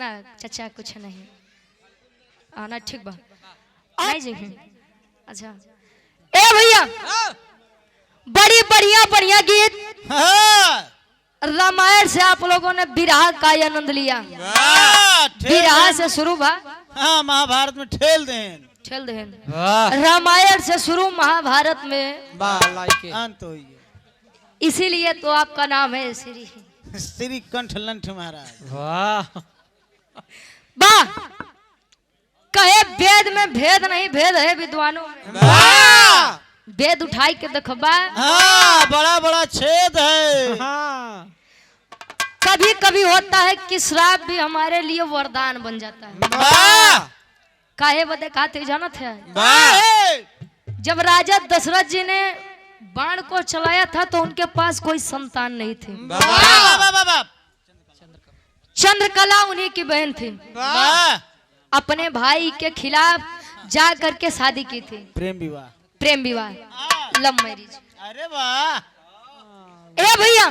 ना चाचा कुछ नहीं आना ठीक बा नहीं जी। अच्छा ए भैया बड़ी बढ़िया बढ़िया गीत रामायण से आप लोगों ने विरह का आनंद लिया। विरह से शुरू भा हाँ महाभारत में ठेल देन रामायण से शुरू महाभारत में अंत हुई। इसीलिए तो आपका नाम है श्री कंठ लंठ महाराज। वाह कहे वेद में भेद नहीं भेद है विद्वानों में। वेद उठाई के देखबा हाँ बड़ा बड़ा छेद है। हाँ। कभी कभी होता है कि श्राप भी हमारे लिए वरदान बन जाता है। काहे बदे खाते जानत है। जब राजा दशरथ जी ने बाण को चलाया था तो उनके पास कोई संतान नहीं थे। चंद्रकला उन्हीं की बहन थी। अपने भाई के खिलाफ जा करके शादी की थी। प्रेम विवाह लव मैरिज। अरे वाह ए भैया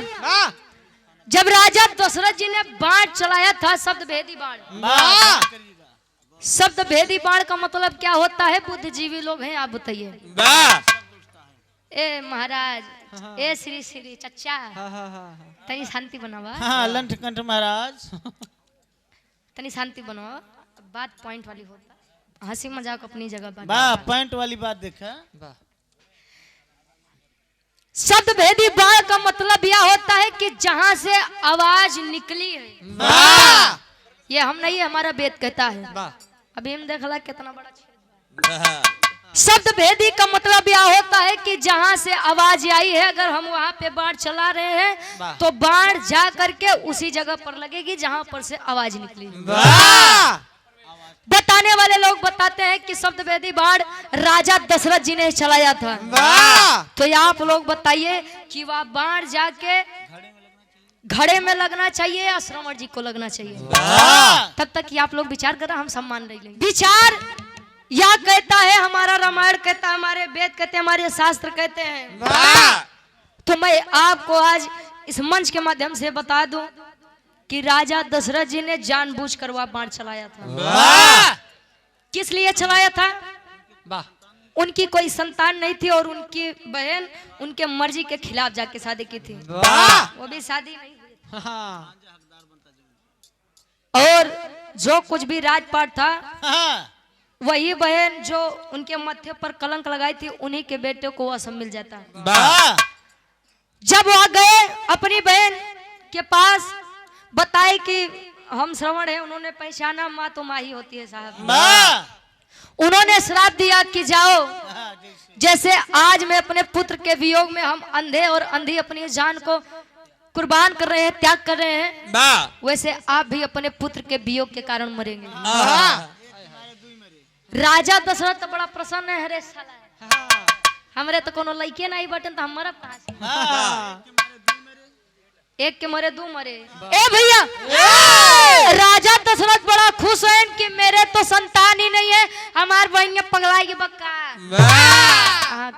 जब राजा दशरथ जी ने बाण चलाया था शब्द भेदी बाण। शब्द भेदी बाण का मतलब क्या होता है बुद्धिजीवी लोग हैं आप बताइए। ए महाराज ए श्री श्री चच्चा तनी शांति बनावा। हाँ लंठ कंठ महाराज तनी शांति बनावा। बात पॉइंट वाली होता हंसी मजाक अपनी जगह वाह पॉइंट वाली बात देखा। शब्द भेदी बाण का मतलब यह होता है कि जहां से आवाज निकली है ये हम नहीं हमारा वेद कहता है। अभी हम देख ला कितना बड़ा छेद। शब्द भेदी का मतलब यह होता है कि जहां से आवाज आई है अगर हम वहां पे बाण चला रहे हैं तो बाण जा करके उसी जगह पर लगेगी जहां पर से आवाज निकली। बताने वाले लोग बताते हैं कि शब्द भेदी बाण राजा दशरथ जी ने चलाया था। तो आप लोग बताइए कि वह बाण जाके घड़े में लगना चाहिए या श्रवण जी को लगना चाहिए। तब तक कि आप लोग विचार कर रहे हम सम्मान नहीं लेंगे। विचार या कहता है हमारा रामायण कहता है हमारे वेद कहते हैं हमारे शास्त्र कहते हैं। तो मैं आपको आज इस मंच के माध्यम से बता दूं कि राजा दशरथ जी ने जानबूझकर वह बाण चलाया था। किस लिए चलाया था। उनकी कोई संतान नहीं थी और उनकी बहन उनके मर्जी के खिलाफ जाके शादी की थी। वो भी शादी नहीं हुई। और जो कुछ भी राजपाट था वही बहन जो उनके मत्थे पर कलंक लगाई थी उन्हीं के बेटे को वह सब मिल जाता। जब वह गए अपनी बहन के पास बताए कि हम श्रवण है उन्होंने पहचाना माँ तो माँ ही होती है साहब। उन्होंने श्राप दिया कि जाओ जैसे आज मैं अपने पुत्र के वियोग में हम अंधे और अंधी अपनी जान को कुर्बान कर रहे हैं त्याग कर रहे हैं वैसे आप भी अपने पुत्र के वियोग के कारण मरेंगे। राजा दशरथ तो बड़ा प्रसन्न है। अरे साला हमरे तो कोनो लइके नहीं बटन तो हम मरब कहां से। एक के मरे दो मरे। ए भैया राजा दशरथ बड़ा खुश है कि मेरे तो संतान ही नहीं है हमार बहन पगलाई के बक्का।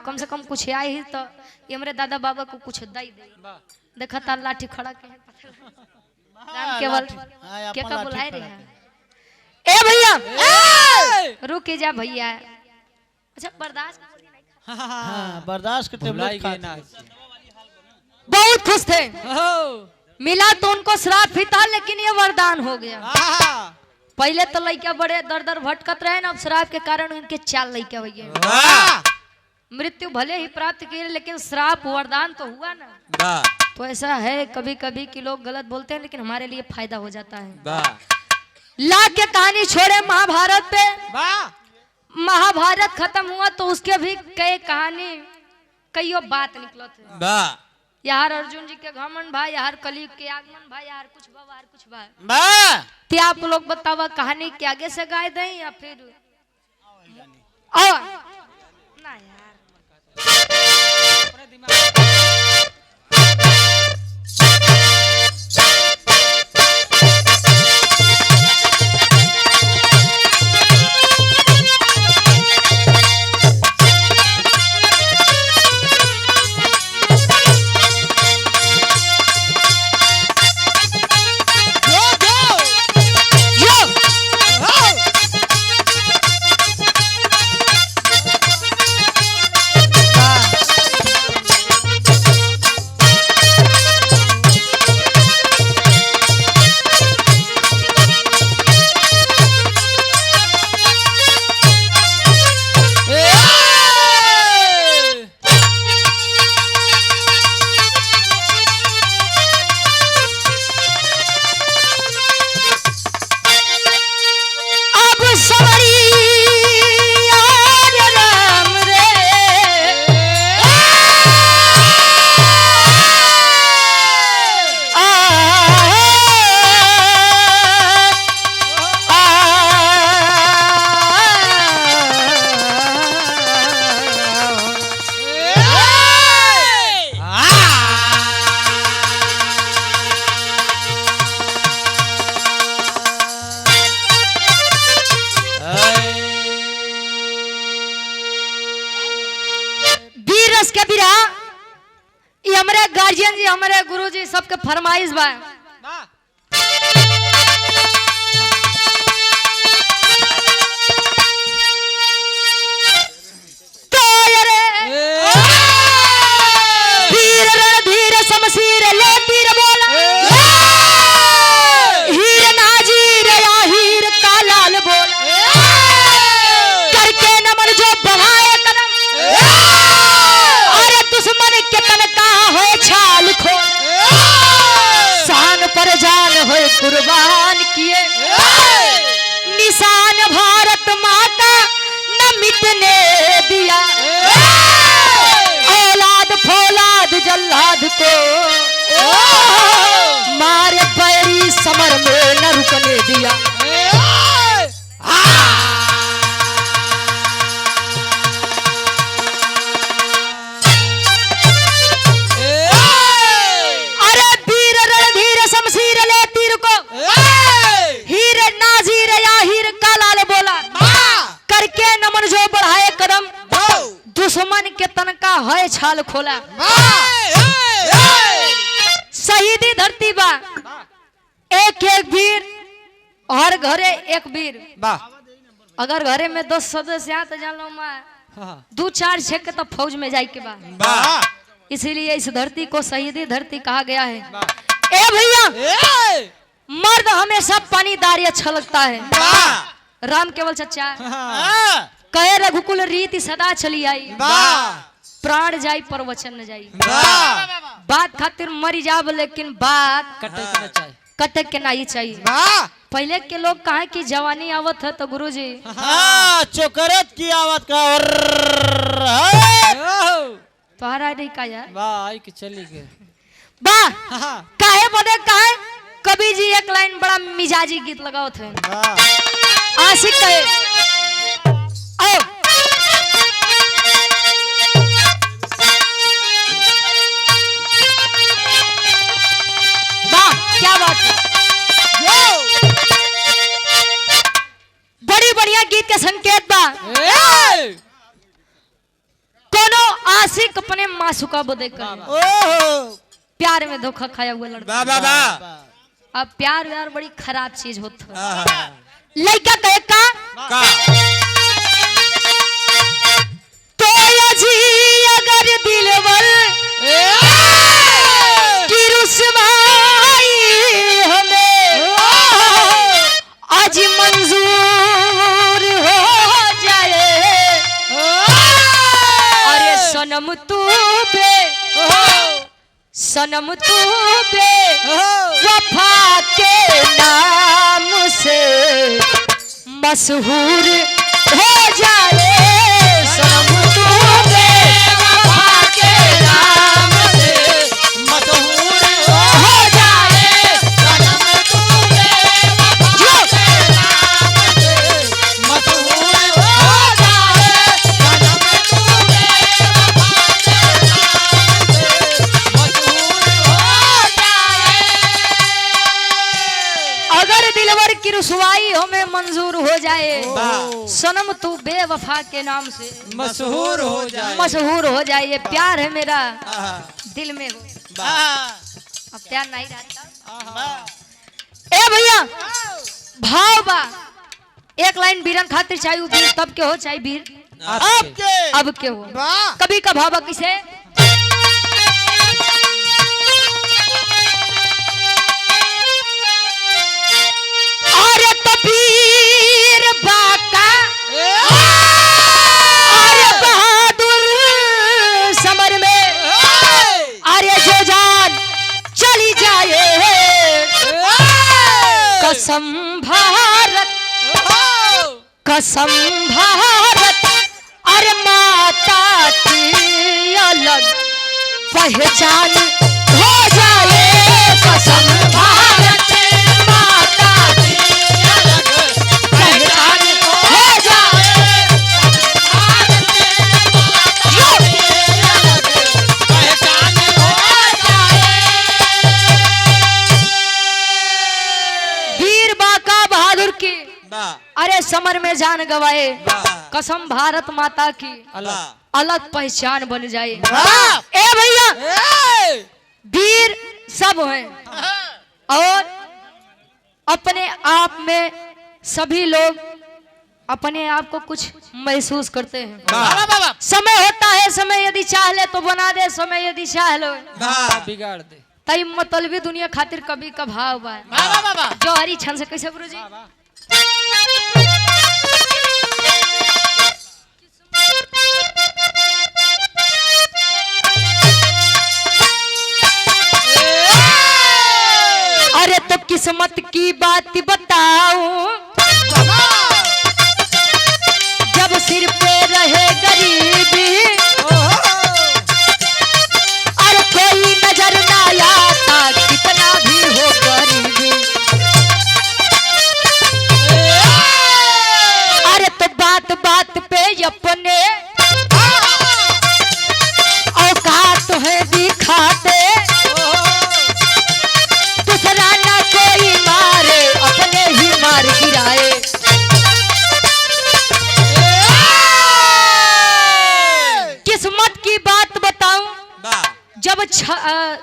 कम से कम कुछ आए ही तो ये मेरे दादा बाबा को कुछ दई दे। देखा था लाठी खड़ा के राम केवल क्या का बुलाए रे। ए भैया रुक जा भैया। अच्छा बर्दाश्त बर्दाश्त करते बहुत खुश थे। मिला तो उनको श्राप ही था लेकिन ये वरदान हो गया। पहले तो लड़का बड़े दर दर भटकत रहे ना अब श्राप के कारण उनके 4 लड़के हो गए। मृत्यु भले ही प्राप्त किए लेकिन श्राप वरदान तो हुआ ना। तो ऐसा है कभी कभी कि लोग गलत बोलते हैं लेकिन हमारे लिए फायदा हो जाता है। ला के कहानी छोड़े महाभारत पे। महाभारत खत्म हुआ तो उसके भी कई कहानी कईयों बात निकलो थे। यार अर्जुन जी के घमंड भाई यार कलयुग के आगमन भाई यार कुछ भाई ते आप लोग बतावा कहानी के आगे से गाय दें या फिर ना यार हमारे गुरुजी सबके फरमाइश बा। तो अरे वीर रणधीर शमशीर ले तीर बोला, हीर नाजीर या हीर का लाल बोला, करके नमन जो बढ़ाए कदम, अरे दुश्मन के तन का हो छाल खो, शान पर जान हो कुर्बान किए, निशान भारत माता न मिटने दिया, औलाद फौलाद जल्लाद को मारे बैरी समर में न रुकने दिया। अरे वीर रणधीर शमशीर ले तीर को, हीर नाजीर या हीर का लाल बोला, करके नमन जो बढ़ाए कदम, दुश्मन के तन का है छाल खोला। शहीदी धरती बा, एक एक वीर और घरे एक वीर। अगर घरे में 10 सदस्य हैं तो जान लो मैं 2-4 छेक तो फौज में जाए के बाद, इसीलिए इस धरती को शहीदी धरती कहा गया है। ए भैया, मर्द हमेशा पानीदारी अच्छा लगता है। राम केवल चचा कहे रघुकुल रीति सदा चली आई, प्राण जाई पर वचन न जाई। बात खातिर मरी जाब लेकिन बात कटे के नहीं चाहिए। पहले के लोग कहा कि जवानी आवत है तो गुरुजी चोकरत की आवत का तोहरा नहीं का यार वाह के चली गए बा काहे बदे काहे। कवि जी एक लाइन बड़ा मिजाजी गीत लगाओ थे, आशिक कहे आओ वाह क्या बात है। बड़ी बढ़िया गीत के संकेत बा। कोनो आशिक अपने मासूका बदे कर प्यार में धोखा खाया हुआ लड़का। अब प्यार व्यार बड़ी खराब चीज होता है। लड़का कहे का तो जी अगर दिलवर की रुसवाई हमें आज मंजूर हो जाए, अरे सनम तू बे वफा के नाम से मशहूर हो जाए, सनम तू बे वफा के नाम से मशहूर हो जाए, सनम तू बे वफा के नाम से मशहूर हो जाए, सनम तू बे वफा के नाम से मशहूर हो जाए। अगर दिलवर की रुसवाई हमें मंजूर हो जाए, सनम तू बेवफा के नाम से मशहूर हो जाए, मशहूर हो जाए। ये प्यार है मेरा दिल में हो, अब प्यार नहीं रहता। ए भैया भाव बा, एक लाइन बीरन खातिर चाहिए वीर तब के हो चाहे वीर अब के हो। कभी का भाव किसे अरे तबीर बाका अरे बहादुर समर में अरे जो जान चली जाए, कसम भारत अरे माता की अलग पहचान हो जाए, कसम भारत माता की अलग पहचान हो जाए, पहचान हो जाए। वीर बाका बहादुर की अरे समर में जान गवाए, कसम भारत माता की अलग पहचान बन जाए। ए भैया वीर सब हैं और अपने आप में सभी लोग अपने आप को कुछ महसूस करते हैं। समय होता है, समय यदि चाह ले तो बना दे, समय यदि चाह लो बिगाड़ दे। तई मतलबी दुनिया खातिर कभी कभाव बा जो हरी छन से कैसे गुरुजी अरे तो किस्मत की बात बताऊं जब सिर पे रहे गरीबी और कोई नजर ना आता कितना भी हो गरीबी। अरे तो बात बात पे अपने औकात है दिखाते दूसरा ना कोई मारे अपने ही मार गिराए। किस्मत की बात बताऊं जब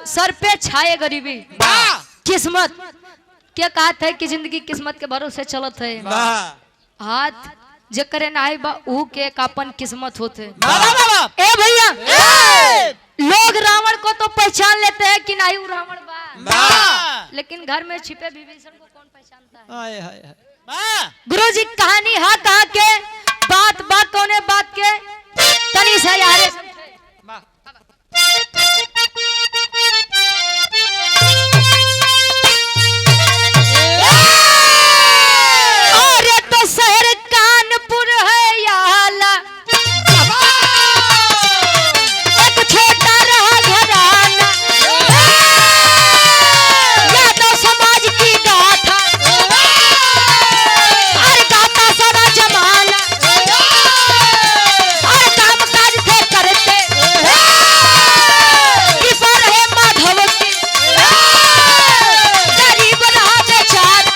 सर पे छाए गरीबी किस्मत क्या कहते है कि जिंदगी किस्मत के भरोसे चलत है। हाथ जकरे नाई बा ऊ के कापन किस्मत होते। ए भैया लोग रावण को तो पहचान लेते हैं कि नहीं रावण बा, लेकिन घर में छिपे विभीषण को कौन पहचानता है। गुरुजी कहानी हा कहा के बात बा कौने बात के तनी से यारे अरे तो शहर कानपुर है याला एक छोटा रहा घराना यादव समाज की गाथा अरे गाता सारा जमाना अरे काम काज थे करते कृपा रहे माधव की गरीब रहा बेचारा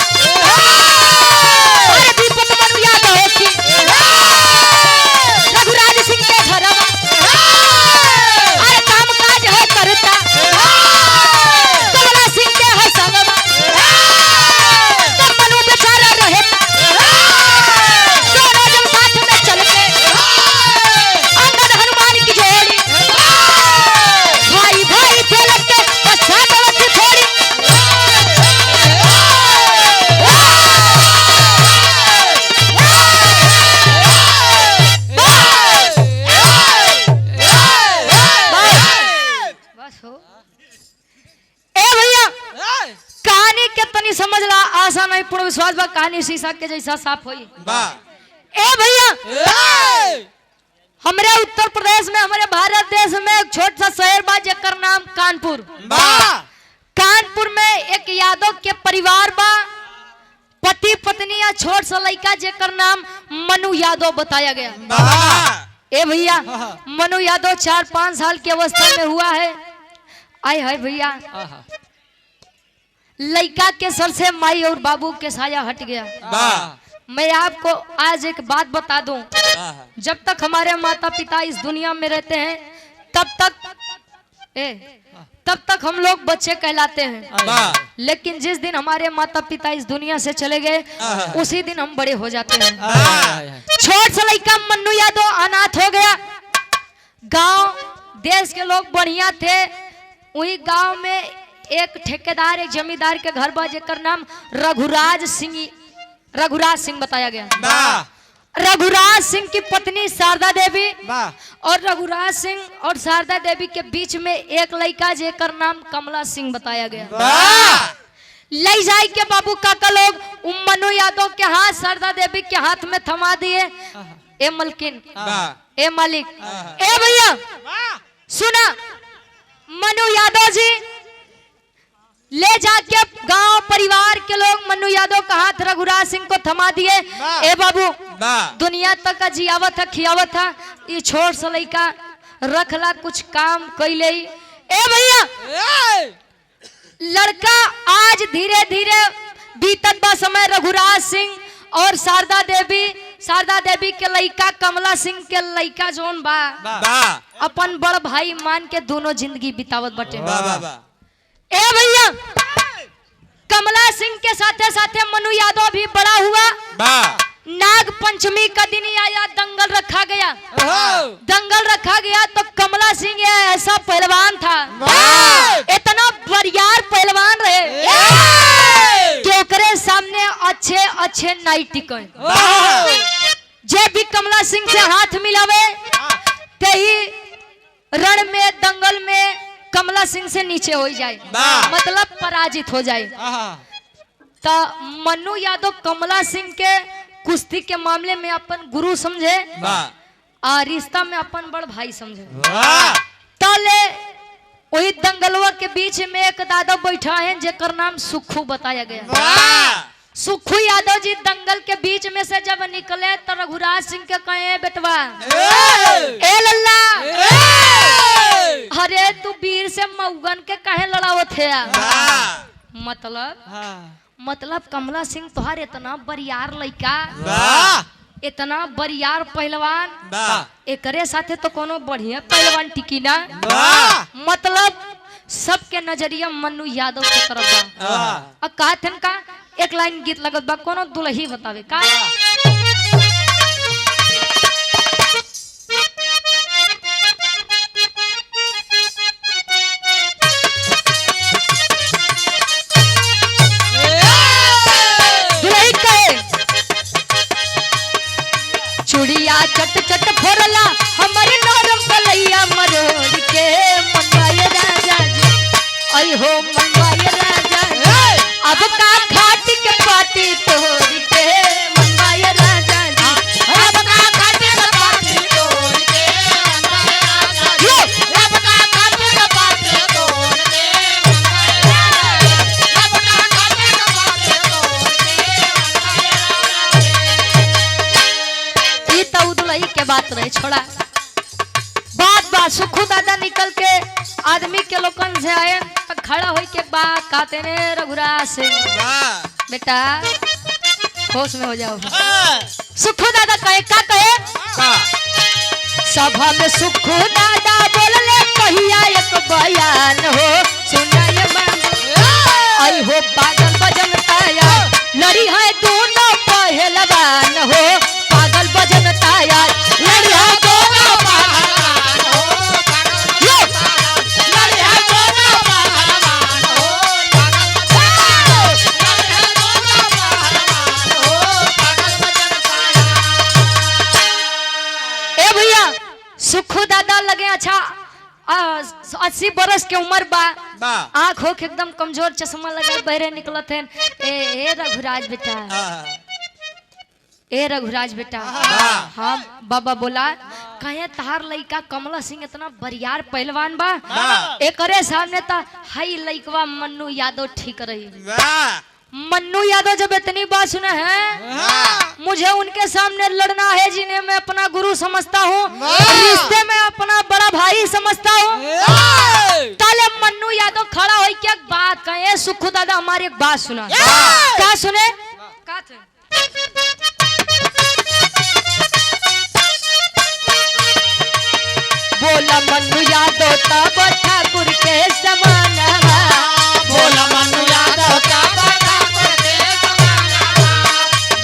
अरे विपत मनु यादव की रघुराज सिंह के घरवा अरे काम काज है करता कमला सिंह के है संगवा तब मनु बेचारा रहता दोनों जब साथ में चलते अंगद हनुमान की जोड़ी भाई भाई थे लगते बस साथ थोड़ी बस हो। ए भैया कहानी के तनी समझ ला आशा नहीं पूर्ण विश्वास बा कहानी शीशा के जैसा साफ होई। ए भैया हमारे उत्तर प्रदेश में हमारे भारत देश में एक छोटा सा शहर बा जेकर नाम कानपुर। कानपुर में एक यादव के परिवार बा, पति पत्नी या छोट सा लड़का जेकर नाम मनु यादव बताया गया। ए भैया मनु यादव 4-5 साल की अवस्था में हुआ है। आए हाय भैया लड़का के सर से माई और बाबू के साया हट गया। मैं आपको आज एक बात बता दूं, जब तक हमारे माता पिता इस दुनिया में रहते हैं तब तक हम लोग बच्चे कहलाते हैं, लेकिन जिस दिन हमारे माता पिता इस दुनिया से चले गए उसी दिन हम बड़े हो जाते हैं। छोट सा लड़का मन्नू यादव अनाथ हो गया। गांव देश के लोग बढ़िया थे, वही गांव में एक ठेकेदार एक जमींदार के घर बा जेकर नाम रघुराज सिंह बताया गया। रघुराज सिंह की पत्नी शारदा देवी और रघुराज सिंह और शारदा देवी के बीच में एक लड़का जेकर नाम कमला सिंह बताया गया। ले जाए के बाबू काका लोग मनु यादव के हाथ शारदा देवी के हाथ में थमा दिए। ए मलकिन ए मालिक ए भैया सुना, मनु यादव जी ले जाके गांव परिवार के लोग मनु यादव का हाथ रघुराज सिंह को थमा दिए। ए बाबू दुनिया तक का जियावत है खियावत था, ये छोट सा लड़का रखला कुछ काम कैले। ए भैया लड़का आज धीरे धीरे बीतत बा समय रघुराज सिंह और शारदा देवी के लड़का कमला सिंह के लड़का जोन बा अपन बड़ भाई मान के दोनों जिंदगी बितावत बटे। ए भैया कमला सिंह के साथे साथे मनु यादव भी बड़ा हुआ। नाग पंचमी का दिन आया, दंगल रखा गया। दंगल रखा गया तो कमला सिंह ऐसा पहलवान था, इतना बरियार पहलवान रहे कि ओकरे सामने अच्छे अच्छे नाइट टिके। जे भी कमला सिंह से हाथ मिलावे ते ही रण में दंगल में कमला सिंह से नीचे हो जाए, मतलब पराजित हो जाए। तो मनु यादव कमला सिंह के कुश्ती के मामले में अपन गुरु समझे और रिश्ता में अपन बड़ भाई समझे। ताले वही दंगलवा के बीच में एक दादा बैठा है जेकर नाम सुखू बताया गया। सुखू यादव जी दंगल के बीच में से जब निकले तो रघुराज सिंह के कहे बेटवा ए लल्ला, अरे तू वीर से मऊगन के कहे लड़ावत है? मतलब कमला सिंह तुहार इतना बरियार लड़का, इतना बरियार पहलवान, एकरे साथे तो कोनो बढ़िया पहलवान टिकी ना। मतलब सबके नजरिया मनु यादव के तरफ बा। अब कहथन का एक लाइन गीत लगत बा, कोनो दुल्ही बतावे का। चुड़िया चट चट फोरला हमारे नरम कलैया मरोड़ के मनवाए राजा जी, आई हो मनवाए राजा जी, अब का खाट के पाटी तोड़ के मनवाए राजा जी, अब का खाट के पाटी तोड़ के मनवाए राजा जी, अब का खाट के पाटी तोड़ के मनवाए राजा जी, अब का खाट के पाटी तोड़ के मनवाए राजा जी। के बात रहे छोड़ा बात सुखू दादा निकल के आदमी के लोकन से आए तो खड़ा होई के बात कहते ने रघुराज सिंह बेटा होश में हो जाओ। सुखू दादा कहे का कहे सभा में सुखू दादा बोलले कहिया एक बयान हो सुनाए आई हो पागल बजनता यार लड़ी है दोनों पहलवान हो पागल बजनता यार लड़ी है दोनों पहलवान हो लड़ी है दोनों पहलवान हो पागल बजनता यार। ए भैया सुखू दादा लगे अच्छा 80 बरस के उम्र बा, आँख हो एकदम कमजोर, चश्मा लगा बहरे निकलत है। ए रघुराज बेटा, ए रघुराज बेटा, हाँ बाबा बोला कहे तार लइका कमला सिंह इतना बरियार पहलवान बा, एकरे सामने ता हाई लइकवा मन्नू यादव ठीक रही। मन्नू यादव जब इतनी बात सुने हैं मुझे उनके सामने लड़ना है जिन्हें मैं अपना गुरु समझता हूँ, रिश्ते में अपना बड़ा भाई समझता हूँ। ताले मन्नू यादव खड़ा हो क्या बात कहे सुखू दादा हमारी एक बात सुना। क्या सुने? बोला मन्नू यादव तब ठाकुर के समान, बोला मन्नू यादव तब ठाकुर के समान,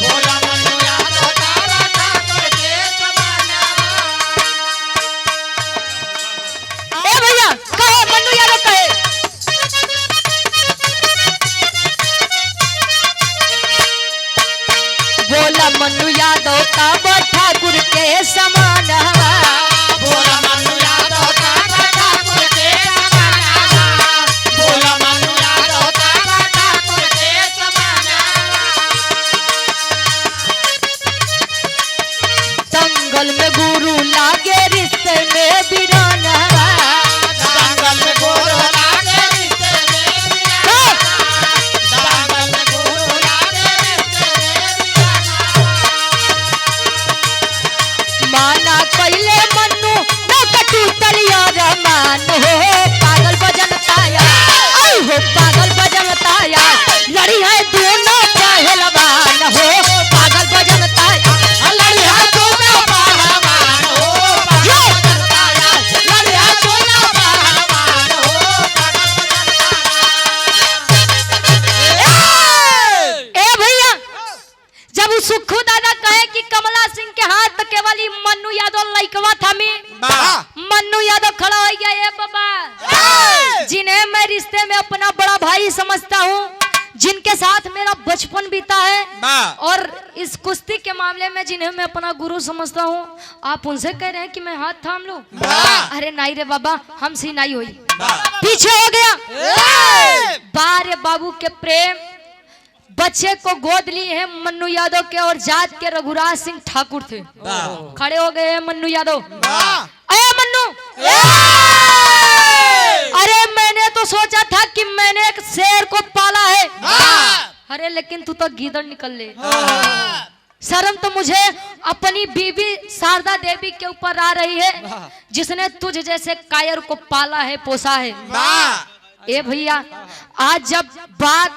बोला मन्नू यादव तब ठाकुर के समान। ए भैया कहे मन्नू यादव कहे बोला मन्नू यादव तब ठाकुर के समान, बोला मन्नू यादव तब ठाकुर के समान, बोला मन्नू यादव तब ठाकुर के समान। दंगल में गुरु लागे रिश्ते में बिराना, दंगल में गुरु लागे रिश्ते में बिराना, दंगल में गुरु लागे रिश्ते में बिराना। माना कइले मन्नू न कटू तलिया रमान हो पागल बजनता यार, आई हो पागल बजनता यार लड़ी है दोनों पहलवान हो पागल बजनता यार लड़ी है दोनों पहलवान हो पागल बजनता यार लड़ी है दोनों पहलवान हो पागल बजनता यार। सुखू दादा कहे कि कमला सिंह के हाथ तो केवल ही मन्नू यादव लइकवा था मन्नू यादव खड़ा हो गया। ये बाबा जिन्हें मैं रिश्ते में अपना बड़ा भाई समझता हूँ, जिनके साथ मेरा बचपन बीता है, और इस कुश्ती के मामले में जिन्हें मैं अपना गुरु समझता हूँ, आप उनसे कह रहे हैं कि मैं हाथ थाम लूं? अरे नहीं रे बाबा, हमसे नहीं हुई, पीछे हो गया। बारे बाबू के प्रेम बच्चे को गोद लिए हैं मन्नू यादव के, और जात के रघुराज सिंह ठाकुर थे। खड़े हो गए हैं मन्नू यादव। अरे मन्नू, अरे मैंने तो सोचा था कि मैंने एक शेर को पाला है, अरे लेकिन तू तो गीदड़ निकल ले। शर्म तो मुझे अपनी बीबी शारदा देवी के ऊपर आ रही है, जिसने तुझ जैसे कायर को पाला है, पोसा है। ए भैया, आज जब बात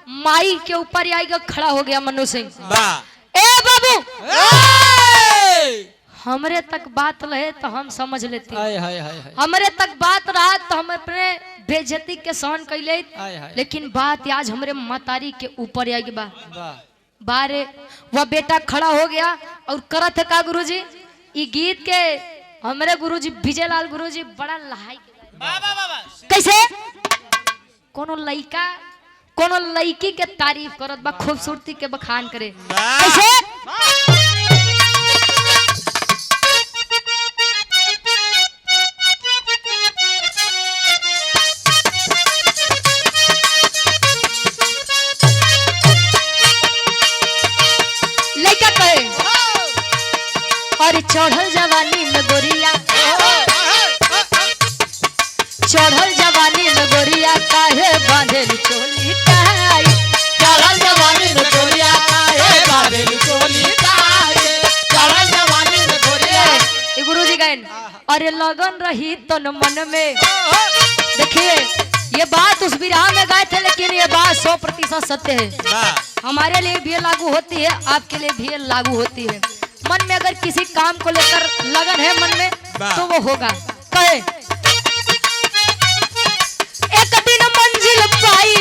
माई के ऊपर आएगा, खड़ा हो गया मन्नू सिंह। ए बाबू, हमरे तक बात रहे तो हम समझ लेते, हमरे तक बात रहा तो हम अपने बेइज्जती के सहन कर ले, लेकिन बात आज हमरे मतारी के ऊपर आएगी। बारे वह बेटा खड़ा हो गया और करत है का गुरुजी, ई गीत के हमरे गुरुजी विजय लाल गुरुजी बड़ा लहाई कैसे कोनो लइका कोनो लड़की के तारीफ करत बा, खूबसूरती के बखान करे कैसे। लड़का कहे और चढ़ल जवानी में गोरिया, चढ़ल जवानी में गोरिया काहे बांधेल चोली टाई, चढ़ल जवानी में गोरिया काहे बांधेल चोली टाई, चढ़ल जवानी में गोरिया। ये गुरुजी गायन, अरे लगन रही तन मन में। देखिए ये बात उस विरह में गाए थे, लेकिन ये बात 100% सत्य है, हमारे लिए भी लागू होती है, आपके लिए भी लागू होती है। मन में अगर किसी काम को लेकर लगन है मन में, तो वो होगा। कहे एक दिन मंजिल पाई,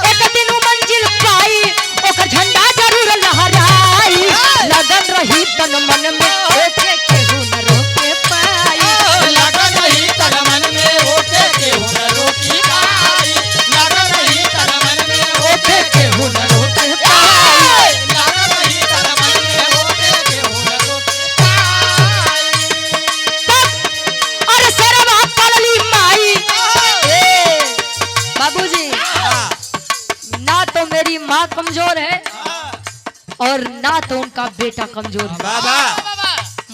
एक दिन मंजिल पाई, ओकर झंडा जरूर लहराई, लगन रही तन मन में, ओके केहू न रोके पाई, लगन रही तन मन में, ओके केहू न रोकी पाई, लगन रही तन मन में, ओके केहू न रोके पाई, लगन रही तन मन में, ओके केहू न रोकी पाई। अरे सरवा पलली माई। बाबूजी, ना तो मेरी माँ कमजोर है और ना तो उनका बेटा कमजोर है।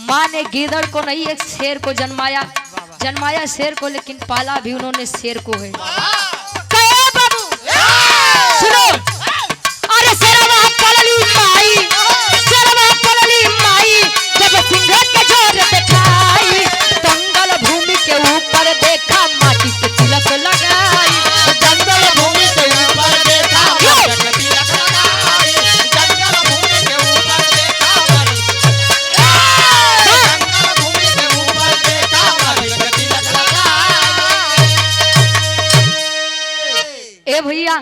माँ ने गीदड़ को नहीं, एक शेर को जन्माया, जन्माया शेर को, लेकिन पाला भी उन्होंने शेर को है। कहे बाबू सुनो, अरे सरवा पलली माई, सरवा पलली माई, जब सिंह के जोर दिखाई, दंगल भूमि के ऊपर देखा माटी के तिलक लगाई, जंगल भूमि के ऊपर देखा माटी के तिलक लगाई, जंगल भूमि के ऊपर देखा जंगल भूमि के ऊपर देखा माटी के तिलक लगाई। ए भैया,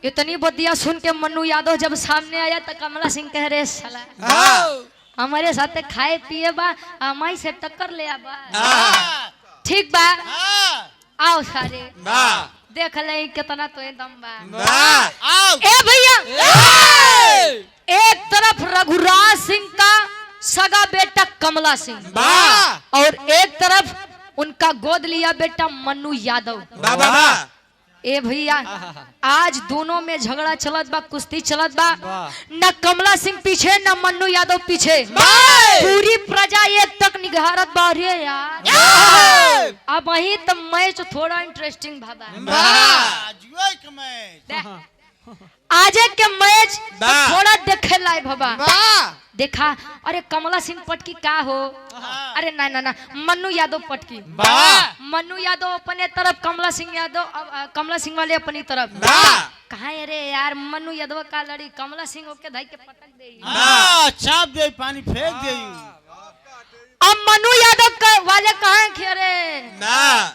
इतनी बतिया सुन के मन्नू यादव जब सामने आया तो कमला सिंह कह रहे साला हमारे साथ खाए पिए बा, माई से टक्कर ले बा, ठीक बा, आओ सारे देख ले कितना तो दम बा। ए भैया, एक तरफ रघुराज सिंह का सगा बेटा कमला सिंह, और एक तरफ उनका गोद लिया बेटा मन्नू यादव। ए भैया, आज दोनों में झगड़ा चलत बा, कुश्ती चलत बा, न कमला सिंह पीछे न मन्नू यादव पीछे, पूरी प्रजा एक तक निगहारत बा। रे यार, अब वही तो मैच थोड़ा इंटरेस्टिंग भाबा, आज के मैच थोड़ा देखे लाए भबा। देखा, अरे कमला सिंह पटकी का हो, अरे ना ना ना, मन्नू यादव पटकी, मन्नू यादव अपने तरफ, कमला सिंह यादव, कमला सिंह वाले अपनी तरफ। कहा अरे यार मन्नू यादव का लड़ी, कमला सिंह होके धाई के पटक दे, चाप दे, पानी फेंक दे। अब मन्नू यादव का वाले कहा खेरे,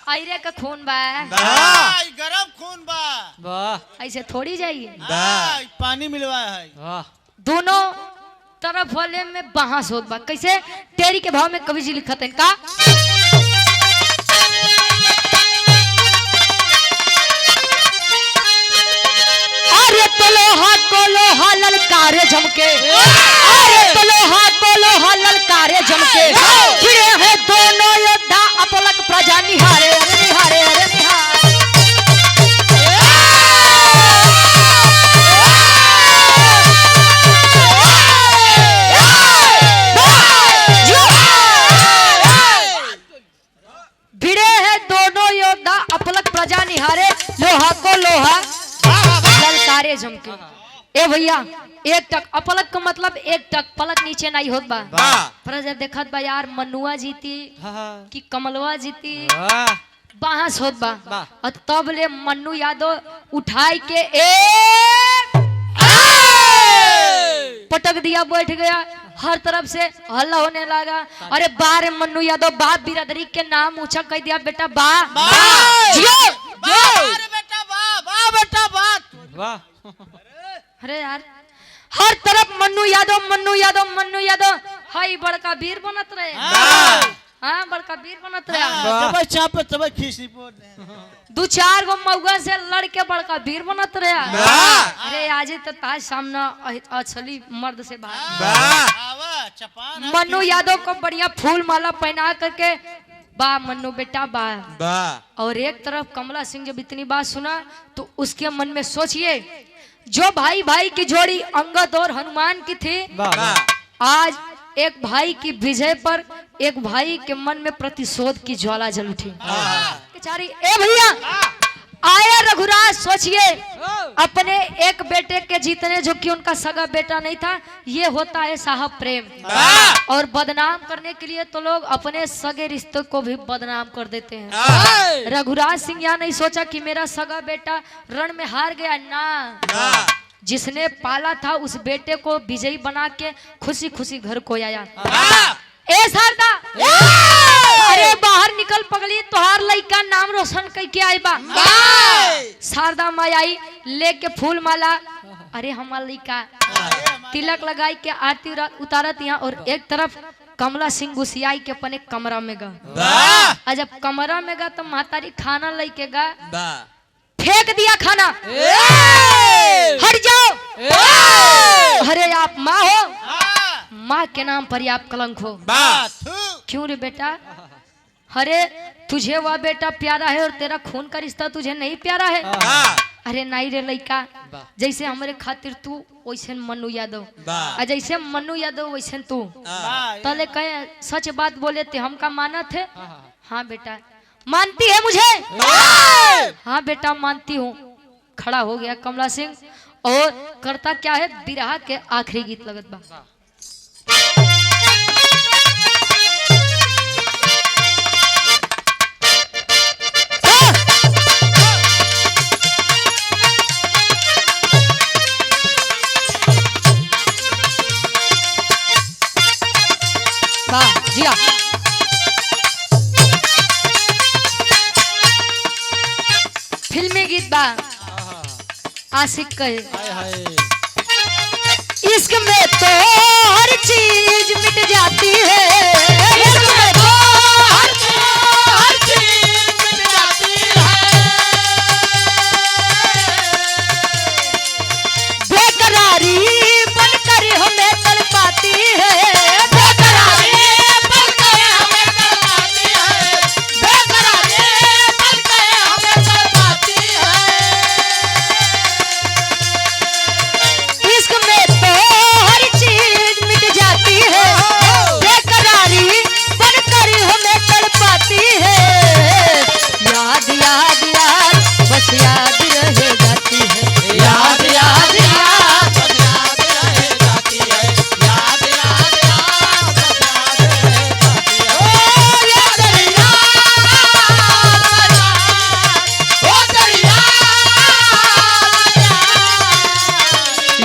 आयरे का खून बा, गरम खून बा, ऐसे थोड़ी जाइए, पानी मिलवा है। दोनों तरफ वाले में बहास होत बा। कैसे? तेरी के भाव में कवि जी लिखत है का अरे तो लोहा को लोहा ललकारे झमके, अरे तो लोहा को लोहा ललकारे झमके, फिरे है दोनों योद्धा अपलक प्रजा निहारे, अरे निहारे, अरे निहारे। भिड़े है दोनों योद्धा अपलक प्रजा निहारे, लोहा को लोहा ललकारे झमके। ए भैया एक टक अपलक का मतलब एक टक पलक नीचे नहीं होत बा। पर जब देखत बा यार मनुआ जीती कि कमलवा जीती बहस होत बा और तब ले मन्नू यादव उठाई के एक पटक दिया, बैठ गया। हर तरफ से हल्ला होने लगा। अरे बारे मन्नू यादव बाप बिरादरी के नाम ऊंचा कर दिया बेटा बा वाह। अरे यार हर तरफ मन्नू यादव मन्नू यादव मन्नू यादव हाई बड़का वीर बनत रहे। हाँ बड़का वीर बनत रहे। चाप तब खींची दो चार गो मौगा से लड़ के बड़का वीर बनत रहे। अरे आज तो ताज सामना असली मर्द से बाहर। मन्नू यादव को बढ़िया फूल माला पहना करके बा मन्नू बेटा बा। और एक तरफ कमला सिंह जब इतनी बात सुना तो उसके मन में सोचिए जो भाई भाई की जोड़ी अंगद और हनुमान की थी, आज एक भाई की विजय पर एक भाई के मन में प्रतिशोध की ज्वाला जल उठी। बेचारी ए भैया आया रघुराज सोचिए अपने एक बेटे के जीतने जो कि उनका सगा बेटा नहीं था, ये होता है साहब प्रेम। और बदनाम करने के लिए तो लोग अपने सगे रिश्ते को भी बदनाम कर देते हैं। रघुराज सिंह यहाँ नहीं सोचा कि मेरा सगा बेटा रण में हार गया ना, जिसने पाला था उस बेटे को विजयी बना के खुशी खुशी घर को आया। ए शारदा अरे बाहर निकल पगली, तोहार लइका नाम रोशन करके आई बा। शारदा माई आई लेके फूल माला। अरे हमार लइका तिलक लगाई के आरती उतारत यहाँ। और एक तरफ कमला सिंह घुसियाई के अपने कमरा में गा। जब कमरा में गा तो महतारी खाना लेके गा, फेंक दिया खाना। हट जाओ। अरे आप माँ हो, माँ के नाम पर ही आप कलंक हो। क्यों रे बेटा? अरे तुझे वह बेटा प्यारा है और तेरा खून का रिश्ता तुझे नहीं प्यारा है? अरे नहीं रे लइका, जैसे हमारे खातिर तू वैसे मन्नू यादव, जैसे मन्नू यादव वैसे तू। तले कहे सच बात बोले थे हमका माना थे। हाँ बेटा मानती है मुझे? हाँ बेटा मानती हूँ। खड़ा हो गया कमला सिंह और करता क्या है, बिरहा के आखिरी गीत लगत बा। जी फिल्मी गीत बा आशिक कहे इश्क में तो हर चीज मिट जाती है, इश्क में तो हर चीज मिट जाती है। बेकरारी बनकर हमें तड़पाती है, बेकरारी बनकर हमें तड़पाती है, बेकरारी बनकर हमें तड़पाती है। इश्क में तो हर चीज मिट जाती है, बेकरारी बनकर हमें तड़पाती है। याद याद याद बस याद रह जाती है, याद याद याद बस याद रह जाती है, याद याद याद बस याद रह जाती है। ओ दरिया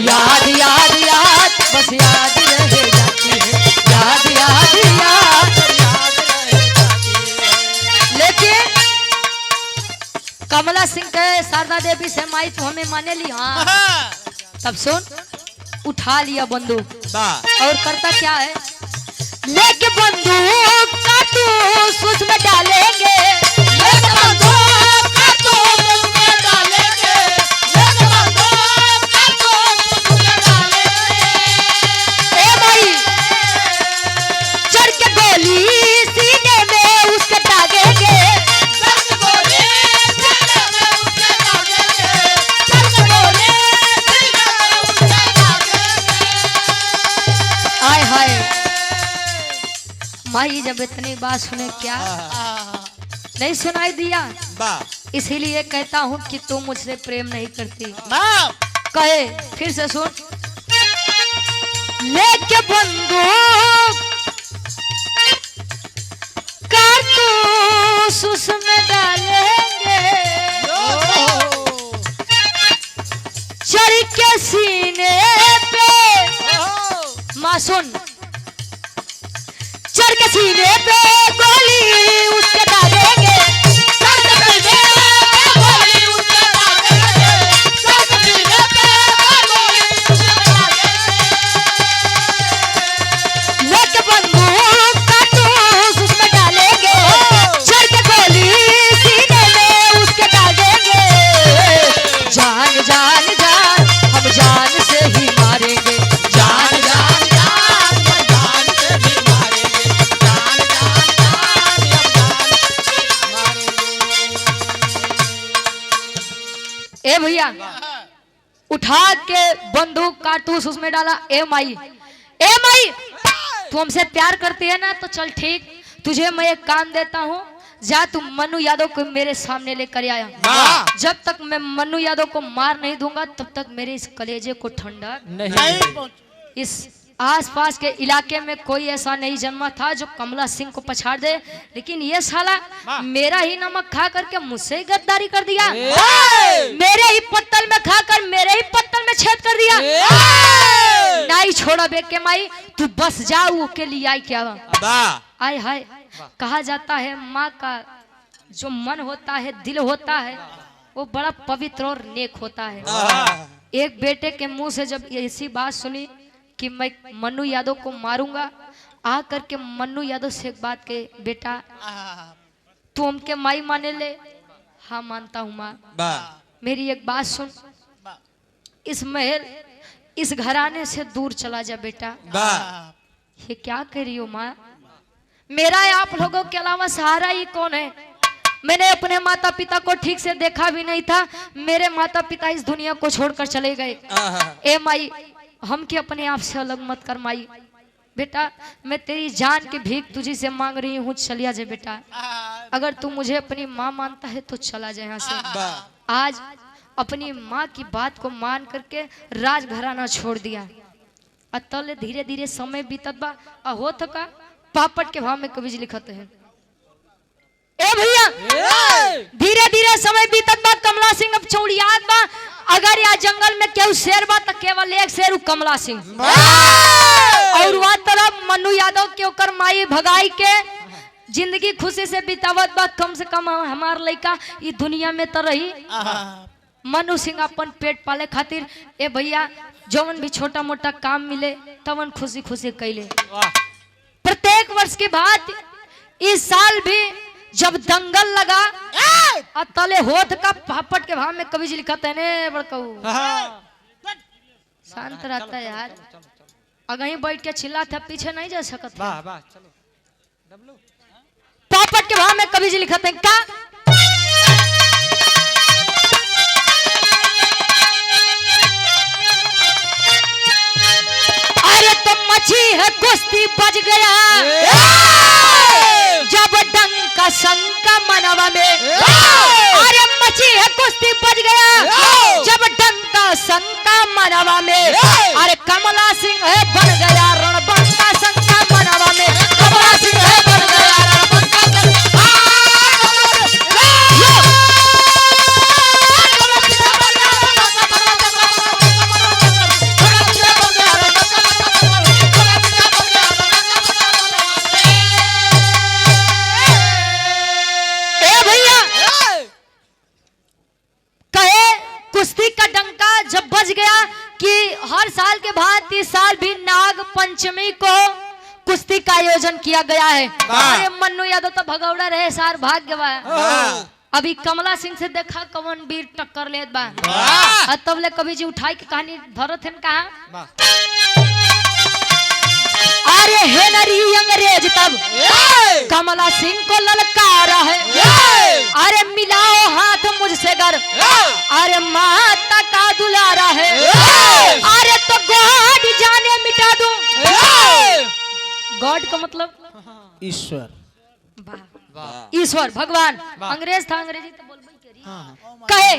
याद याद याद बस याद रह जाती है, याद याद याद रह जाती है। लेकिन कमला सिंह के शारदा देवी से माई तो हमें माने ली। हाँ तब सुन उठा लिया बंदूक वाह और करता क्या है, लेके बंदूक कारतूस उसमें डालेंगे, लेके बंदूक कारतूस उसमें डालेंगे, लेके बंदूक कारतूस उसमें डालेंगे। ए भाई चढ़ के गोली सीने में उसके दागेंगे, चढ़ के गोली सीने में उसके दागेंगे, चढ़ के गोली सीने में उसके दागेंगे। आय हाय माई जब इतनी बात सुने क्या नहीं सुनाई दिया, वाह इसीलिए कहता हूँ कि तू मुझसे प्रेम नहीं करती। वाह कहे फिर से सुन, लेके बंदूक कारतूस उसमें डालेंगे, चढ़ के सीने पे माँ सुन, चढ़ के सीने पे गोली उसके दागेंगे, चढ़ के सीने पे गोली उसके दागेंगे, चढ़ के सीने पे गोली उसके दागेंगे। लेके बंदूक कारतूस उसमें डालेंगे, चढ़ के गोली सीने में उसके दागेंगे, जान जान जान हम जान से ही मारेंगे, जान जान जान हम जान से भी मारेंगे, जान जान जान हम जान ए भैया उठा के बंदूक कारतूस उसमें डाला। ए माई तू हमसे प्यार करती है ना, तो चल ठीक, तुझे मैं एक काम देता हूँ, जा तू मन्नू यादव को मेरे सामने लेकर आया। वाह। जब तक मैं मन्नू यादव को मार नहीं दूंगा तब तक मेरे इस कलेजे को ठंडा नहीं पहुंच- इस आसपास के इलाके में कोई ऐसा नहीं जन्मा था जो कमला सिंह को पछाड़ दे, लेकिन ये साला मेरा ही नमक खा करके मुझसे ही गद्दारी कर दिया, मेरे ही पत्तल में खाकर मेरे ही पत्तल में छेद कर दिया। नहीं छोड़ा बे के माई, तू बस जा, वो के लिए आई क्या वाह आय हाय। कहा जाता है माँ का जो मन होता है, दिल होता है, वो बड़ा पवित्र और नेक होता है। एक बेटे के मुंह से जब ऐसी बात सुनी कि मैं मन्नू यादव को मारूंगा, आ करके मन्नू यादव से एक बात के, बेटा तू हमके माई माने ले, हाँ मानता हूँ माँ, वाह मेरी एक बात सुन, इस महल इस घराने से दूर चला जा बेटा। वाह ये क्या कह रही हो माँ, मेरा आप लोगों के अलावा सहारा ही कौन है, मैंने अपने माता पिता को ठीक से देखा भी नहीं था, मेरे माता पिता इस दुनिया को छोड़कर चले गए। ए माई हम के अपने आप से अलग मत कर माई, बेटा मैं तेरी जान की भीख तुझी से मांग रही हूँ, चलिया जाए बेटा, अगर तू मुझे अपनी माँ मानता है तो चला जाए यहाँ से। आज अपनी माँ की बात को मान करके राजघराना छोड़ दिया, अतल धीरे धीरे समय बीतत बा, हो थका पापड़ के भाव में कवि जी लिखते हैं। ए भैया धीरे धीरे समय बीतत बा, कमला सिंह अब चौड़ियात बा, अगर या जंगल में केहू शेर बा तो केवल एक शेर कमला सिंह, और वह तरफ मन्नू यादव के ओकर माई भगाई के जिंदगी खुशी से बितावत बा। कम से कम हमार लड़का ई दुनिया में तो रही। मनु सिंह अपन पेट पाले खातिर ए भैया जौन भी छोटा मोटा काम मिले तवन खुशी खुशी कैले। प्रत्येक वर्ष के बाद इस साल भी जब दंगल लगा और तले होठ का पापड़ के भाव में कवि जी लिखते हैं ने बड़कऊ शांत रहता है यार, अगर ही बैठ के चिल्लाते पीछे नहीं जा सकते। वाह वाह चलो डब्लू पापड़ के भाव में कवि जी लिखते हैं का अरे तो मछी है कुश्ती बज गया जब डंका शंका मनवा में, अरे मछी है कुश्ती बज गया जब डंका शंका मनवा में, अरे कमला सिंह है बन गया रणबंका शंका मनवा में, कमला सिंह है बन गया रणबंका कुश्ती का डंका जब बज गया कि हर साल के बाद पंचमी को कुश्ती का आयोजन किया गया है। अरे मन्नू यादव तो भगौड़ा रहे सार भाग्य बा। अभी कमला सिंह से देखा कौन वीर टक्कर लेत बा। तब ले कभी जी उठाई की कहानी धरत है कहा। अरे हेनरी अंग्रेज तब कमला सिंह को ललकारा है। अरे मिलाओ हाथ मुझसे गर, अरे माता का दुलारा है। अरे तो गॉड जाने मिटा दूं। गॉड का मतलब ईश्वर, ईश्वर भगवान। अंग्रेज था, अंग्रेजी तो बोल कहे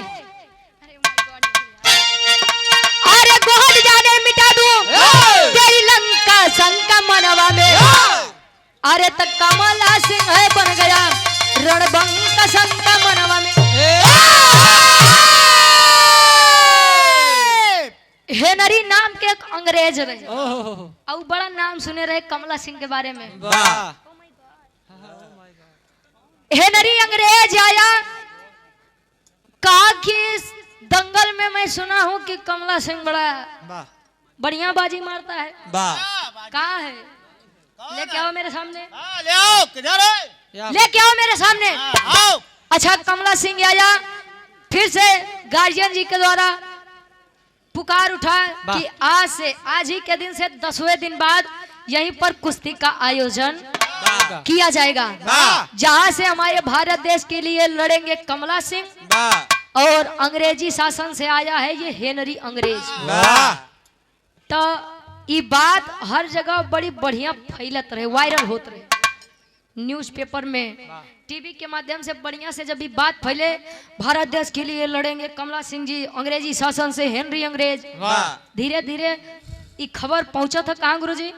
अरे गॉड जाने मिटा दूं तेरी लंका शंका मनवा में। अरे तक कमला सिंह है बन गया रणबंका शंका मनवा में। हेनरी नाम के एक अंग्रेज रहे और बड़ा नाम सुने रहे कमला सिंह के बारे में। हेनरी अंग्रेज आया, कहा कि दंगल में मैं सुना हूं कि कमला सिंह बड़ा बढ़िया बाजी मारता है। कहा है लेके आओ मेरे सामने, ले आओ किधर है? लेके आओ मेरे सामने। आओ। अच्छा कमला सिंह आया, फिर से गार्जियन जी के द्वारा पुकार उठा कि आज ही के दिन से 10वें दिन बाद यहीं पर कुश्ती का आयोजन किया जाएगा, जहां से हमारे भारत देश के लिए लड़ेंगे कमला सिंह और अंग्रेजी शासन से आया है ये हेनरी अंग्रेज। तो ये बात हर जगह बड़ी बढ़िया फैलत रहे, वायरल होत रहे, न्यूज़पेपर में, टीवी के माध्यम से बढ़िया से जब ये बात फैले भारत देश के लिए लड़ेंगे कमला सिंह जी अंग्रेजी शासन से, हेनरी अंग्रेज। धीरे धीरे ये खबर पहुंचा था कहाँ गुरुजी?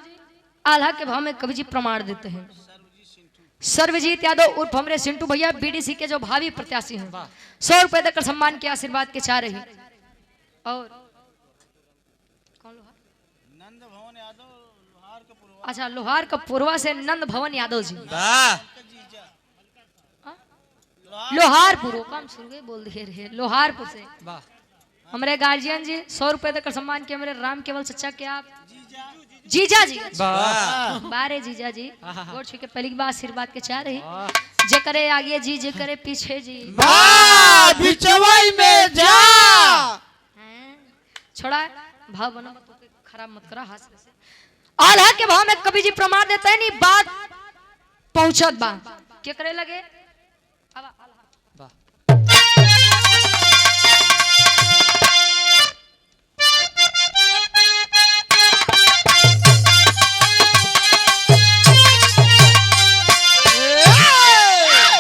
आल्हा के भाव में कवि जी प्रमाण देते हैं। सर्वजीत यादव उर्फ हमरे सिंटू भैया बीडीसी के जो भावी प्रत्याशी हैं 100 रुपए देकर सम्मान के आशीर्वाद के चाह रही। और कौन लोहार? नंद भवन यादव लोहार का पूर्वा। अच्छा लोहार का पूर्वा से नंद भवन यादव जी। लोहारपुर काम शुरू बोल दिए रहे, लोहारपुर से हमारे गार्जियन जी 100 रुपए देकर सम्मान के हमारे राम केवल चचा के आप जीजा जी बारे जीजा जी गोड़ छू के पहली बार आशीर्वाद के चाह रही। जे करे आगे जी, जे करे पीछे जी। बिचवाई में जा छोड़ा भाव बना तो खराब मत करा हाथ से। आल्हा के भाव में कवि जी प्रमाण देते हैं, नहीं बात पहुंचत बा क्या करे लगे।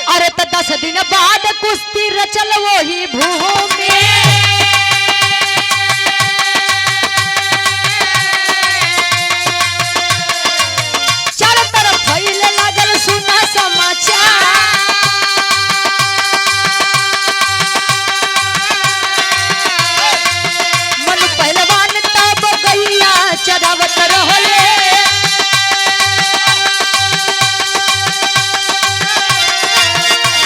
अरे तो 10 दिन बाद कुश्ती रचल वही भूमि। चारों तरफ फैले लागल सुना समाचार। मन पहलवान तब गैया चरावत रहले।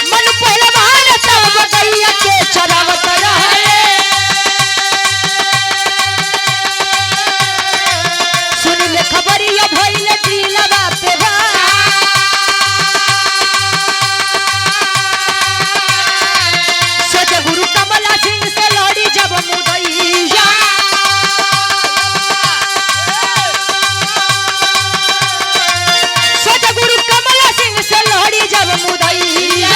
मन पहलवान तब गैया के चरावत रहले। सुन ले खबरिया भइले दिलवा पे बा। सोचे गुरु कमला सिंह से लड़ी जब मुदैया। सोचे गुरु कमला सिंह से लड़ी जब मुदैया।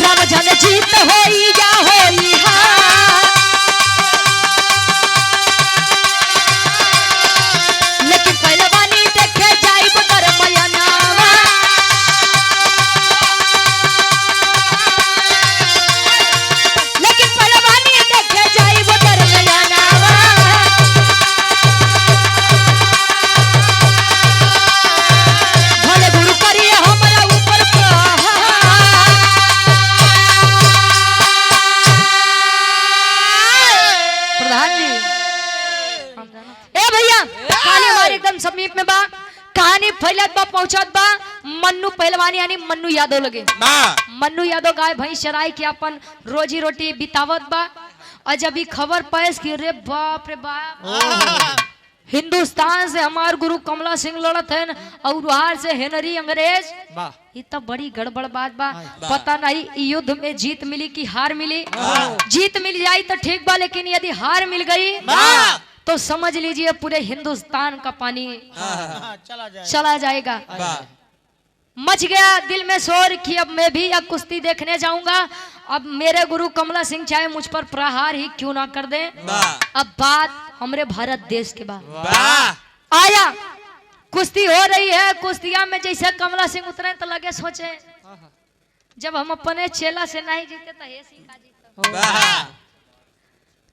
राम जन जीत होई या होई हार। लेकिन पहलवानी देखे जाइब कर मयनावा। लेकिन पहलवानी देखे जाइब कर मयनावा। भले गुरु करिए हमरा ऊपर प्रधान जी। ए भैया कहानी हमारे एकदम समीप में बा, कहानी फैलत बा पहुंचत बा। मन्नू पहलवानी यानी मन्नू यादव लगे। मन्नू यादव गाय भैंस चराई के अपन रोजी रोटी बितावत बा। और जब ये खबर पायस की रे बाप रे बाप, हिंदुस्तान से हमार गुरु कमला सिंह लड़त है और वहां से हेनरी अंग्रेज, ये तो बड़ी गड़बड़ बात बा। पता नहीं युद्ध में जीत मिली कि हार मिली। जीत मिल जाई तो ठीक बा, लेकिन यदि हार मिल गई तो समझ लीजिए पूरे हिंदुस्तान का पानी चला जाएगा। मच गया दिल में शोर कि अब मैं भी अब कुश्ती देखने जाऊंगा। अब मेरे गुरु कमला सिंह चाहे मुझ पर प्रहार ही क्यों ना कर दे। अब बात हमारे भारत देश के बाद आया, कुश्ती हो रही है। कुश्तिया में जैसे कमला सिंह उतरे तो लगे सोचे जब हम अपने चेला से नहीं जीते तो हे सिंह का जीते।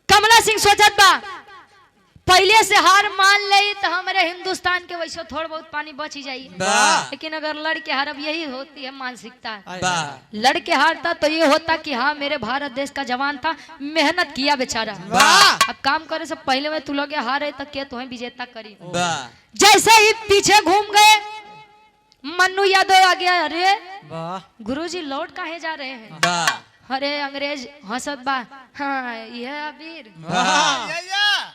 कमला सिंह सोचत बा पहले से हार मान ले तो हमारे हिंदुस्तान के वैसे थोड़ा बहुत पानी बच ही जाइए, लेकिन अगर लड़के हार, अब यही होती है मानसिकता। लड़के हारता तो ये होता कि हाँ मेरे भारत देश का जवान था, मेहनत किया बेचारा। अब काम करे से पहले में तू लोग हारे तो क्या तुम्हें विजेता करी। जैसे ही पीछे घूम गए मन्नू यादव आ गया, अरे गुरुजी लौट काहे जा रहे हैं। अरे अंग्रेज हंसत बा, हाँ ये अबीर,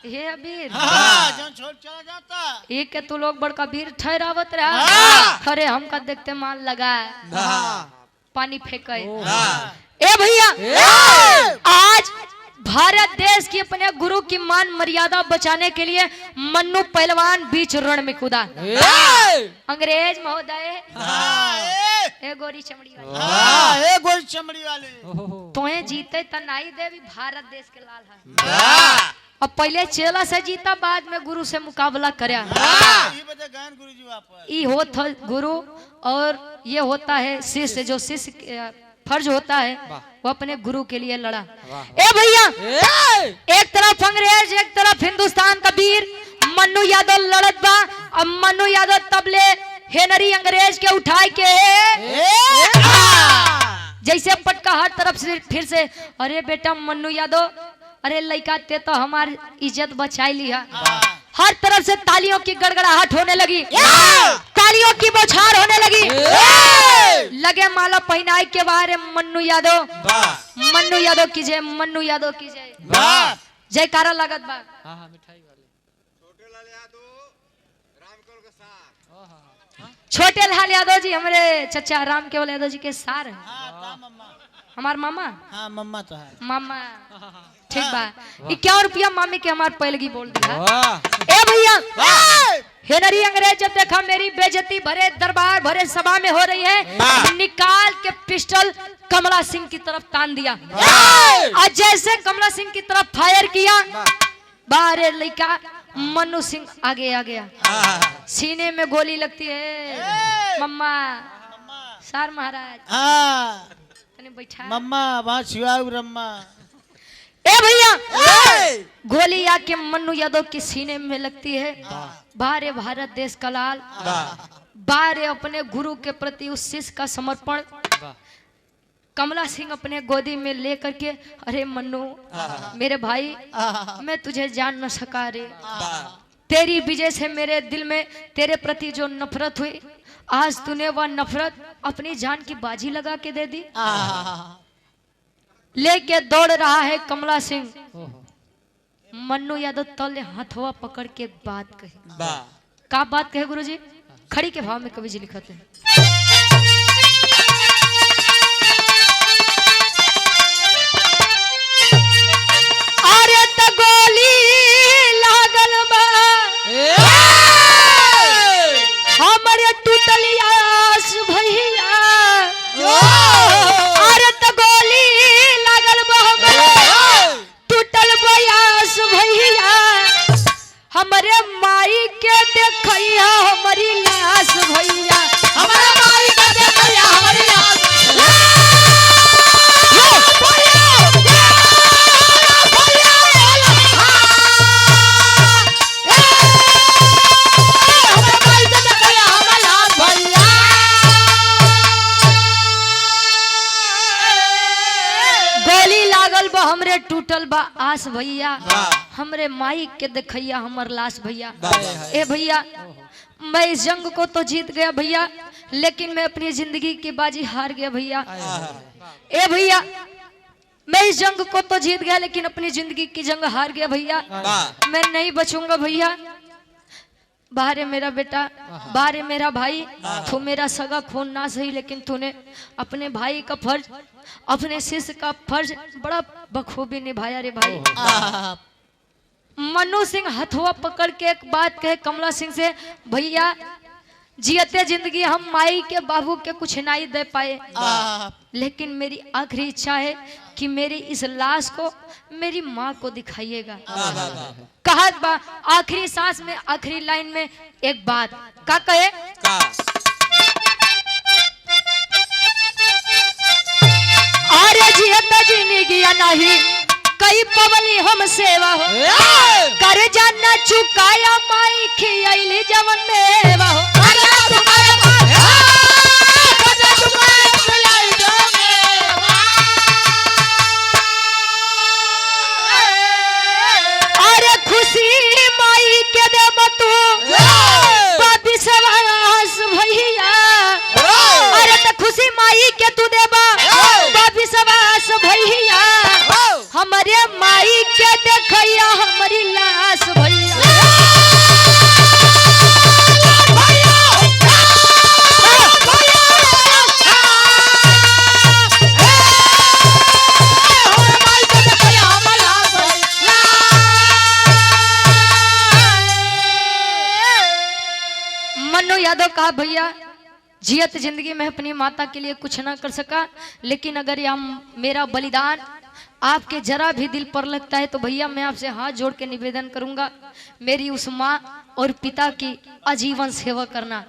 ये अबीर छोड़ चला जाता एक के तू लोग बड़का वीर ठहरावत रहा। अरे हमका देखते मान लगा पानी फेंके। ए भैया आज भारत देश की अपने गुरु की मान मर्यादा बचाने के लिए मन्नू पहलवान बीच रण में कूदा। अंग्रेज महोदय, ए गोरी चमड़ी वाले, गोरी चमड़ी वाले तोहे जीते त नहीं देवी, भारत देश के लाल है। अब पहले चेला से जीता, बाद में गुरु से मुकाबला करया। गुरुजी वापस ये होता गुरु और ये होता है शिष्य। जो शिष्य फर्ज होता है वो अपने गुरु के लिए लड़ा। ए भैया एक तरफ अंग्रेज एक तरफ हिंदुस्तान का वीर मन्नू यादव लड़त बा। अब मन्नू यादव तबले हेनरी अंग्रेज के उठाए के जैसे पटका हर तरफ से फिर से, अरे बेटा मन्नू यादव, अरे लड़का ते तो हमारी इज्जत बचाई लिया। हर तरफ से तालियों की गड़गड़ाहट होने लगी, तालियों की बौछार होने लगी। लगे माला पहनाई के बाहर मन्नू यादव, मन्नू यादव की जय, मन्नू यादव की जय, जयकारा लगत बा। छोटे लाल यादव जी हमारे चचा राम केवल यादव जी के सार हैं। हमार मामा, हाँ मम्मा तो है मामा ठीक बा। 51 रुपया मामी के हमार पहलगी बोल दिया। ए भैया हेनरी अंग्रेज जब देखा मेरी बेइज्जती भरे दरबार भरे सभा में हो रही है, निकाल के पिस्टल कमला सिंह की तरफ तान दिया। और जैसे कमला सिंह की तरफ फायर किया, बाहर लड़का मन्नू सिंह आगे आ गया, सीने में गोली लगती है। मम्मा सार महाराज बैठा, मम्मा वहाँ शिवाऊ ब्रह्मा। ए भैया गोली आके मन्नू यादव के सीने में लगती है। बाहर भारत देश का लाल, बाहर अपने गुरु के प्रति उस शिष्य का समर्पण कमला सिंह अपने गोदी में लेकर के, अरे मन्नू मेरे भाई मैं तुझे जान न सका रे, तेरी विजय से मेरे दिल में तेरे प्रति जो नफरत हुई, आज तूने वह नफरत अपनी जान की बाजी लगा के दे दी। लेके दौड़ रहा है कमला सिंह। मन्नू यादव तले हथवा पकड़ के बात कही। का बात कहे गुरुजी? खड़ी के भाव में कवि जी लिखते हैं, अरे त गोली लागल बा हमारे टूटल आस भैया, अरे त गोली लागल बा हमारे टूटल बयास भैया, हमारे माई के देखैया हमारी लाश भैया, हमारे माई के देखैया हमारी लाश हमरे टूटल बा आस भैया, हमरे माई के देखैया हमर लाश भैया। ए भैया मैं इस जंग को तो जीत गया भैया, लेकिन मैं अपनी जिंदगी की बाजी हार गया भैया। ए भैया मैं इस जंग को तो जीत गया लेकिन अपनी जिंदगी की जंग हार गया भैया। वाह मैं नहीं बचूंगा भैया। बाहर है मेरा बेटा, बाहर है मेरा भाई। तू मेरा सगा खून ना सही लेकिन तूने अपने भाई का फर्ज, अपने शिष्य का फर्ज बड़ा बखूबी निभाया रे भाई। मनु सिंह हथुआ पकड़ के एक बात कहे कमला सिंह से, भैया जियते जिंदगी हम माई के बाबू के कुछ नहीं दे पाए, लेकिन मेरी आखिरी इच्छा है कि मेरी इस लाश को मेरी माँ को दिखाइएगा। कहा बा आखिरी सांस में, आखिरी लाइन में एक बात का कहे, का अरे जियते जिंदगी नहीं कई पवली हम सेवा हो, कर जाना चुकाया माई खियाइली जवन मेवा हो। अरे खुशी माई के देव तू बाबी सवास भैया, अरे तो खुशी माई के तू देवा बाबी सवास भैया, हमारे माई के देखैया हमारी लाश भैया। मन्नू यादव कहा, भैया जियत जिंदगी में अपनी माता के लिए कुछ ना कर सका, लेकिन अगर यह मेरा बलिदान आपके जरा भी दिल पर लगता है तो भैया मैं आपसे हाथ जोड़ के निवेदन करूंगा, मेरी उस माँ और पिता की आजीवन सेवा करना।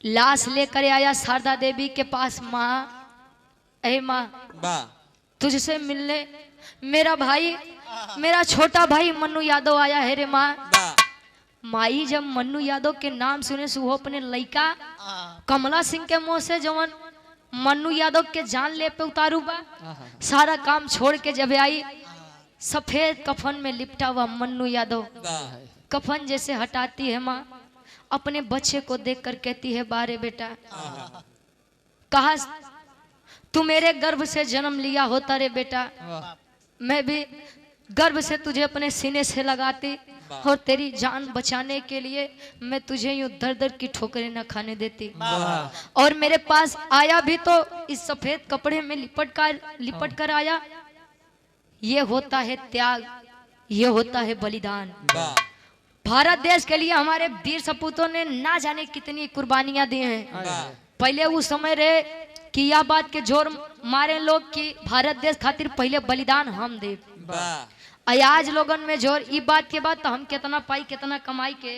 लाश लेकर आया शारदा देवी के पास। माँ, अरे माँ, तुझसे मिलने मेरा भाई, मेरा छोटा भाई मन्नू यादव आया है रे माँ। माई जब मन्नू यादव के नाम सुने से वो अपने लड़का कमला सिंह के मुंह से जवन मन्नू यादव के जान ले पे उतारू बा, सारा काम छोड़ के जब आई, सफेद कफन में लिपटा हुआ मन्नू यादव कफन जैसे हटाती है माँ, अपने बच्चे को देखकर कहती है, बारे बेटा, कहा तू मेरे गर्भ से जन्म लिया होता रे बेटा, मैं भी गर्भ से तुझे अपने सीने से लगाती और तेरी जान बचाने के लिए मैं तुझे यूं दर दर की ठोकरें न खाने देती। और मेरे पास आया भी तो इस सफेद कपड़े में लिपट कर आया। ये होता है त्याग, ये होता है बलिदान। भारत देश के लिए हमारे वीर सपूतों ने ना जाने कितनी कुर्बानियां दी हैं। पहले उस समय रहे कि यह बात के जोर मारे लोग कि भारत देश खातिर पहले बलिदान हम दे। आज लोगन में जोर ई बात के बाद तो हम कितना पाई कितना कमाई के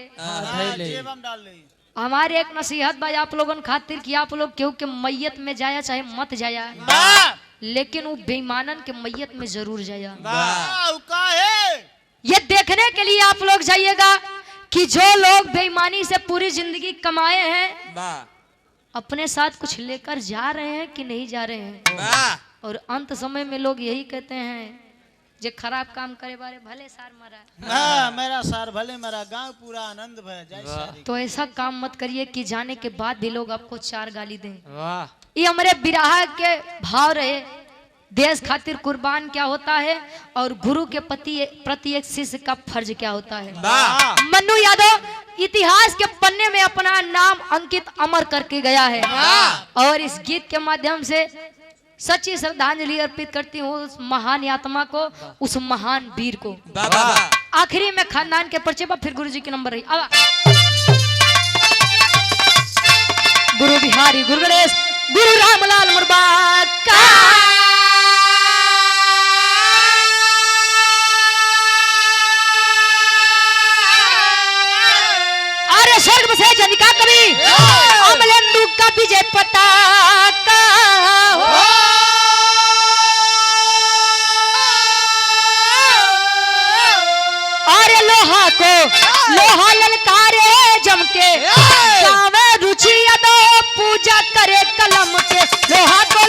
हमारे एक नसीहत भाई आप लोगन खातिर कि आप लोग केहू के मैयत में जाया चाहे मत जाया, लेकिन वो बेईमानन के मैयत में जरूर जाया। ये देखने के लिए आप लोग जाइएगा कि जो लोग बेईमानी से पूरी जिंदगी कमाए हैं अपने साथ कुछ लेकर जा रहे हैं कि नहीं जा रहे हैं। और अंत समय में लोग यही कहते हैं, जे खराब काम करे बारे भले सार मरा, मेरा सार भले मरा, गांव पूरा आनंद भया। तो ऐसा काम मत करिए कि जाने के बाद भी लोग आपको चार गाली दें। ये हमारे बिरहा के भाव रहे, देश खातिर कुर्बान क्या होता है और गुरु के प्रति एक शिष्य का फर्ज क्या होता है। मन्नू यादव इतिहास के पन्ने में अपना नाम अंकित अमर करके गया है और इस गीत के माध्यम से सच्ची श्रद्धांजलि अर्पित करती हूँ उस महान आत्मा को, उस महान वीर को। आखिरी में खानदान के परिचय पर फिर गुरु जी के नंबर रही। गुरु बिहारी, गुरु गणेश, गुरु रामलाल मुर्बा का स्वर्ग से जनिका कवि अमलेंदु का विजय पताका अरे लोहा को लोहा ललकारे जम के गावे रुचि यादव पूजा करे कलम के लोहा को